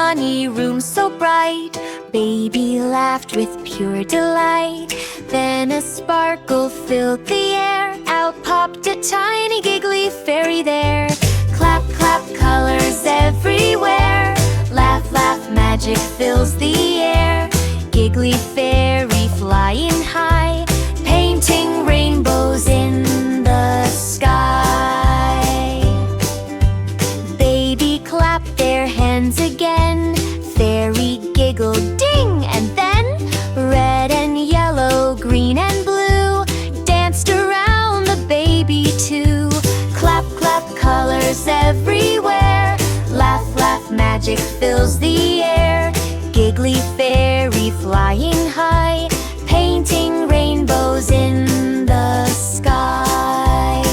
sunny room so bright, baby laughed with pure delight. Then a sparkle filled the air, out popped a tiny giggly fairy there. Clap, clap, colors everywhere, laugh, laugh, magic fills the air. Giggly fairy flying high, painting rainbows in the sky. Baby clapped their hands again, fairy giggled ding, and then red and yellow, green and blue danced around the baby too. Clap, clap, colors everywhere, laugh, laugh, magic fills the air. Giggly fairy flying high, painting rainbows in the sky.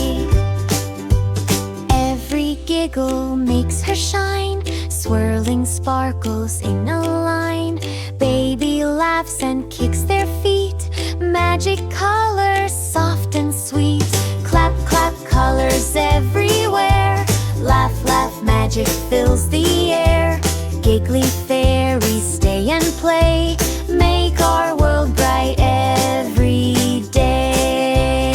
Every giggle makes her shine, swirling sparkles in a line. Baby laughs and kicks their feet, magic colors soft and sweet. Clap, clap, colors everywhere, laugh, laugh, magic fills the air. Giggly fairies stay and play, make our world bright every day.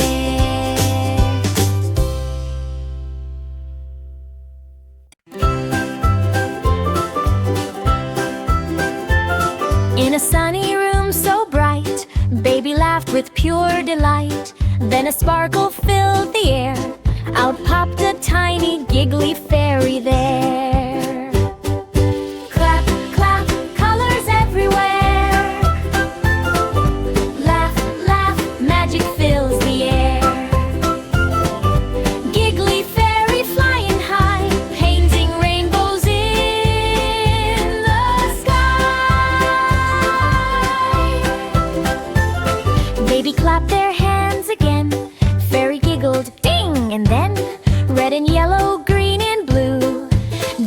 In a sunny room so bright, baby laughed with pure delight. Then a sparkle filled the air, out popped a tiny giggly fairy there. Clap, clap, colors everywhere, laugh, laugh, magic fills the air. Giggly fairy flying high, painting rainbows in the sky. Baby clapped their hands again, fairy giggled ding, and then red and yellow, green and blue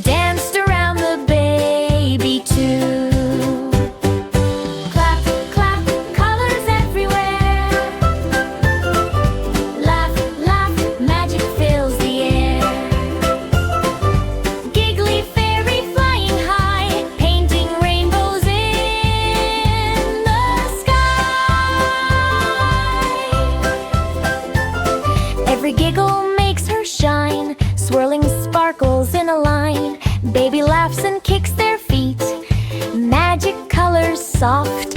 danced around the baby too. Clap, clap, colors everywhere, laugh, laugh, magic fills the air. Giggly fairy flying high, painting rainbows in the sky. Every giggle makes her shine, swirling sparkles in a line. Baby laughs and kicks their feet, magic colors soft